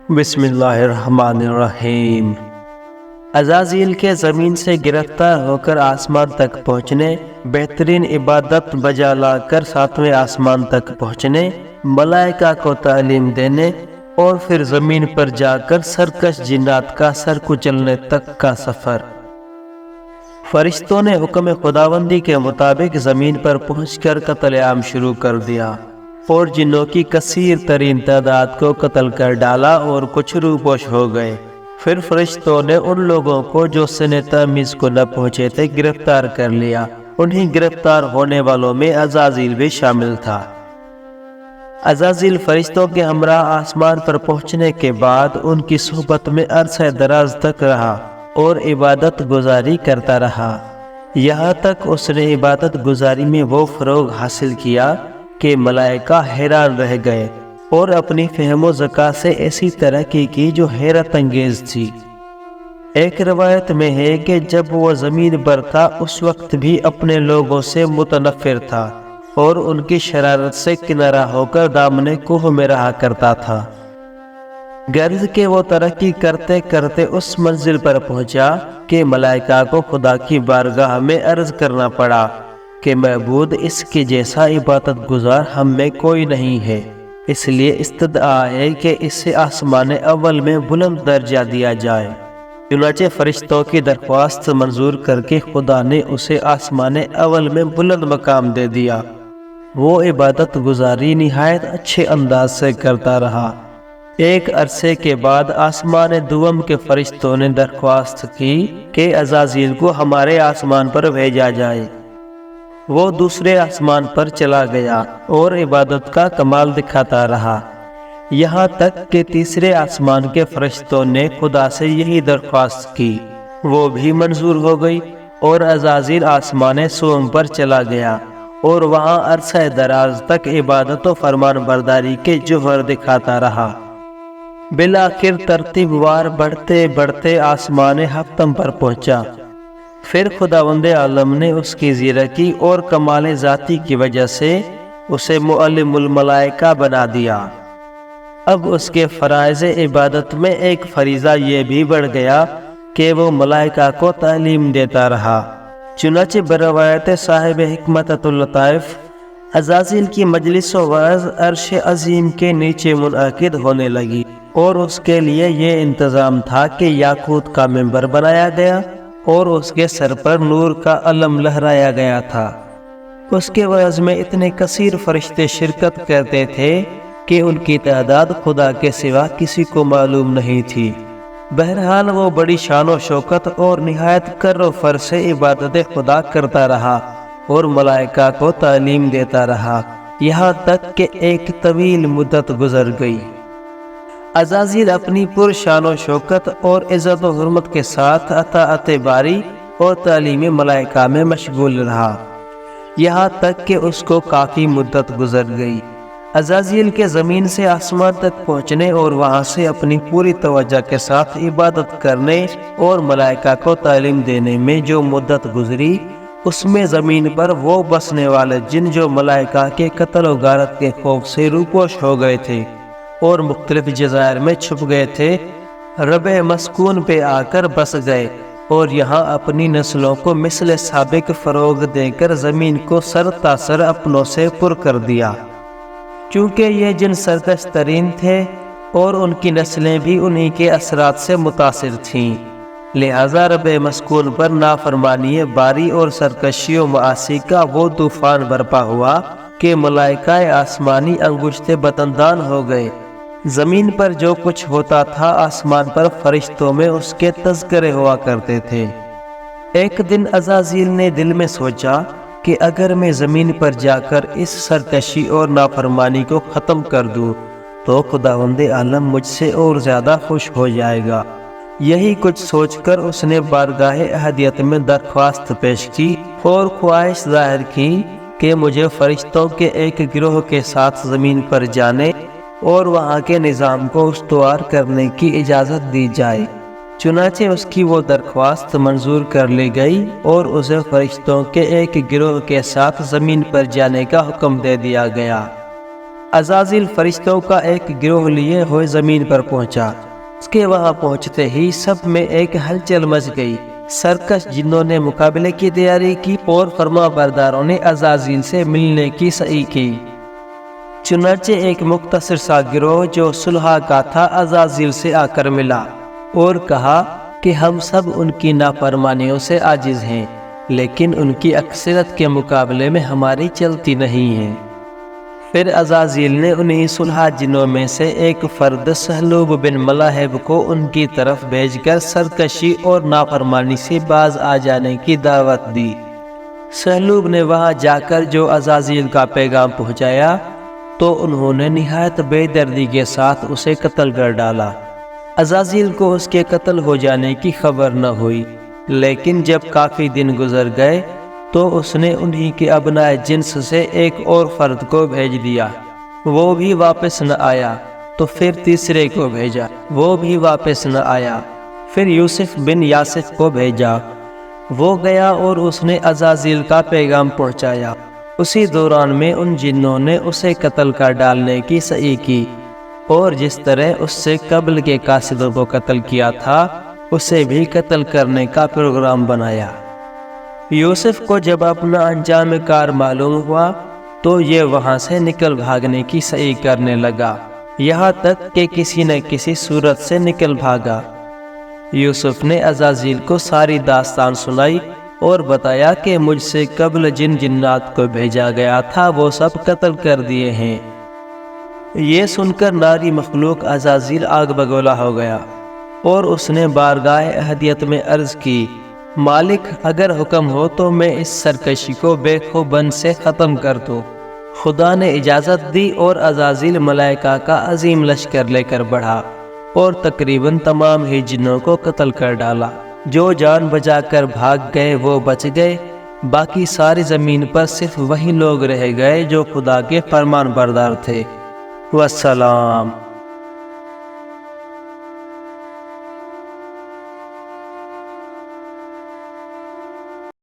بسم اللہ الرحمن الرحیم۔ عزازیل کے زمین سے گرفتار ہو کر آسمان تک پہنچنے، بہترین عبادت بجا لا کر ساتویں آسمان تک پہنچنے، ملائکہ کو تعلیم دینے اور پھر زمین پر جا کر سرکش جنات کا سر کچلنے تک کا سفر۔ فرشتوں نے حکم خداوندی کے مطابق زمین پر پہنچ کر قتل عام شروع کر دیا اور جنوں کی کثیر ترین تعداد کو قتل کر ڈالا اور کچھ روپوش ہو گئے۔ پھر فرشتوں نے ان لوگوں کو جو سن تمیز کو نہ پہنچے تھے گرفتار کر لیا۔ انہیں گرفتار ہونے والوں میں عزازیل بھی شامل تھا۔ عزازیل فرشتوں کے ہمراہ آسمان پر پہنچنے کے بعد ان کی صحبت میں عرصہ دراز تک رہا اور عبادت گزاری کرتا رہا، یہاں تک اس نے عبادت گزاری میں وہ فروغ حاصل کیا کہ ملائکہ حیران رہ گئے اور اپنی فہم و ذکا سے ایسی ترقی کی جو حیرت انگیز تھی۔ ایک روایت میں ہے کہ جب وہ زمین پر تھا اس وقت بھی اپنے لوگوں سے متنفر تھا اور ان کی شرارت سے کنارہ ہو کر دامن کوہ میں رہا کرتا تھا۔ غرض کہ وہ ترقی کرتے کرتے اس منزل پر پہنچا کہ ملائکہ کو خدا کی بارگاہ میں عرض کرنا پڑا کہ معبود اس کے جیسا عبادت گزار ہم میں کوئی نہیں ہے، اس لیے استدعا ہے کہ اسے آسمان اول میں بلند درجہ دیا جائے۔ چنانچہ فرشتوں کی درخواست منظور کر کے خدا نے اسے آسمان اول میں بلند مقام دے دیا۔ وہ عبادت گزاری نہایت اچھے انداز سے کرتا رہا۔ ایک عرصے کے بعد آسمان دوم کے فرشتوں نے درخواست کی کہ عزازیل کو ہمارے آسمان پر بھیجا جائے۔ وہ دوسرے آسمان پر چلا گیا اور عبادت کا کمال دکھاتا رہا، یہاں تک کہ تیسرے آسمان کے فرشتوں نے خدا سے یہی درخواست کی، وہ بھی منظور ہو گئی اور عزازیل آسمان سوم پر چلا گیا اور وہاں عرصہ دراز تک عبادت و فرمان برداری کے جوہر دکھاتا رہا۔ بالآخر ترتیب وار بڑھتے بڑھتے آسمان ہفتم پر پہنچا۔ پھر خداوند عالم نے اس کی زیرکی اور کمال ذاتی کی وجہ سے اسے معلم الملائکہ بنا دیا۔ اب اس کے فرائض عبادت میں ایک فریضہ یہ بھی بڑھ گیا کہ وہ ملائکہ کو تعلیم دیتا رہا۔ چنانچہ بروایت صاحب حکمت اللطائف، عزازیل کی مجلس و وعظ عرش عظیم کے نیچے منعقد ہونے لگی اور اس کے لیے یہ انتظام تھا کہ یاقوت کا منبر بنایا گیا اور اس کے سر پر نور کا علم لہرایا گیا تھا۔ اس کے وعظ میں اتنے کثیر فرشتے شرکت کرتے تھے کہ ان کی تعداد خدا کے سوا کسی کو معلوم نہیں تھی۔ بہرحال وہ بڑی شان و شوکت اور نہایت کر و فر سے عبادت خدا کرتا رہا اور ملائکہ کو تعلیم دیتا رہا، یہاں تک کہ ایک طویل مدت گزر گئی۔ عزازیل اپنی پر شان و شوکت اور عزت و حرمت کے ساتھ اطاعت باری اور تعلیم ملائکہ میں مشغول رہا، یہاں تک کہ اس کو کافی مدت گزر گئی۔ عزازیل کے زمین سے آسمان تک پہنچنے اور وہاں سے اپنی پوری توجہ کے ساتھ عبادت کرنے اور ملائکہ کو تعلیم دینے میں جو مدت گزری، اس میں زمین پر وہ بسنے والے جن جو ملائکہ کے قتل و غارت کے خوف سے روپوش ہو گئے تھے اور مختلف جزائر میں چھپ گئے تھے، ربع مسکون پہ آ کر بس گئے اور یہاں اپنی نسلوں کو مثل سابق فروغ دے کر زمین کو سر تاثر اپنوں سے پر کر دیا۔ چونکہ یہ جن سرکش ترین تھے اور ان کی نسلیں بھی انہی کے اثرات سے متاثر تھیں، لہذا ربع مسکون پر نافرمانی باری اور سرکشی و معاصی کا وہ طوفان برپا ہوا کہ ملائکہ آسمانی انگشت بتندان ہو گئے۔ زمین پر جو کچھ ہوتا تھا آسمان پر فرشتوں میں اس کے تذکرے ہوا کرتے تھے۔ ایک دن عزازیل نے دل میں سوچا کہ اگر میں زمین پر جا کر اس سرکشی اور نافرمانی کو ختم کر دوں تو خداوند عالم مجھ سے اور زیادہ خوش ہو جائے گا۔ یہی کچھ سوچ کر اس نے بارگاہ احدیت میں درخواست پیش کی اور خواہش ظاہر کی کہ مجھے فرشتوں کے ایک گروہ کے ساتھ زمین پر جانے اور وہاں کے نظام کو استوار کرنے کی اجازت دی جائے۔ چنانچہ اس کی وہ درخواست منظور کر لی گئی اور اسے فرشتوں کے ایک گروہ کے ساتھ زمین پر جانے کا حکم دے دیا گیا۔ عزازیل فرشتوں کا ایک گروہ لیے ہوئے زمین پر پہنچا۔ اس کے وہاں پہنچتے ہی سب میں ایک ہلچل مچ گئی۔ سرکش جنوں نے مقابلے کی تیاری کی اور فرما برداروں نے عزازیل سے ملنے کی سعی کی۔ چنانچہ ایک مختصر سا گروہ جو صلح کا تھا عزازیل سے آ کر ملا اور کہا کہ ہم سب ان کی نافرمانیوں سے عاجز ہیں، لیکن ان کی اکثریت کے مقابلے میں ہماری چلتی نہیں ہے۔ پھر عزازیل نے انہی صلح جنوں میں سے ایک فرد سہلوب بن ملاحب کو ان کی طرف بھیج کر سرکشی اور نافرمانی سے باز آ جانے کی دعوت دی۔ سہلوب نے وہاں جا کر جو عزازیل کا پیغام پہنچایا تو انہوں نے نہایت بے دردی کے ساتھ اسے قتل کر ڈالا۔ عزازیل کو اس کے قتل ہو جانے کی خبر نہ ہوئی، لیکن جب کافی دن گزر گئے تو اس نے انہی کے ابنائے جنس سے ایک اور فرد کو بھیج دیا، وہ بھی واپس نہ آیا۔ تو پھر تیسرے کو بھیجا، وہ بھی واپس نہ آیا۔ پھر یوسف بن یاسف کو بھیجا، وہ گیا اور اس نے عزازیل کا پیغام پہنچایا۔ اسی دوران میں ان جنوں نے اسے قتل کر ڈالنے کی سعی کی، اور جس طرح اس سے قبل کے قاصدوں کو قتل کیا تھا اسے بھی قتل کرنے کا پروگرام بنایا۔ یوسف کو جب اپنا انجام کار معلوم ہوا تو یہ وہاں سے نکل بھاگنے کی سعی کرنے لگا، یہاں تک کہ کسی نہ کسی صورت سے نکل بھاگا۔ یوسف نے عزازیل کو ساری داستان سنائی اور بتایا کہ مجھ سے قبل جن جنات کو بھیجا گیا تھا وہ سب قتل کر دیے ہیں۔ یہ سن کر ناری مخلوق عزازیل آگ بگولا ہو گیا اور اس نے بارگاہ احدیت میں عرض کی، مالک اگر حکم ہو تو میں اس سرکشی کو بے خوبن سے ختم کر دوں۔ خدا نے اجازت دی اور عزازیل ملائکہ کا عظیم لشکر لے کر بڑھا اور تقریباً تمام ہی جنوں کو قتل کر ڈالا۔ جو جان بچا کر بھاگ گئے وہ بچ گئے، باقی ساری زمین پر صرف وہی لوگ رہ گئے جو خدا کے فرمان بردار تھے۔ والسلام۔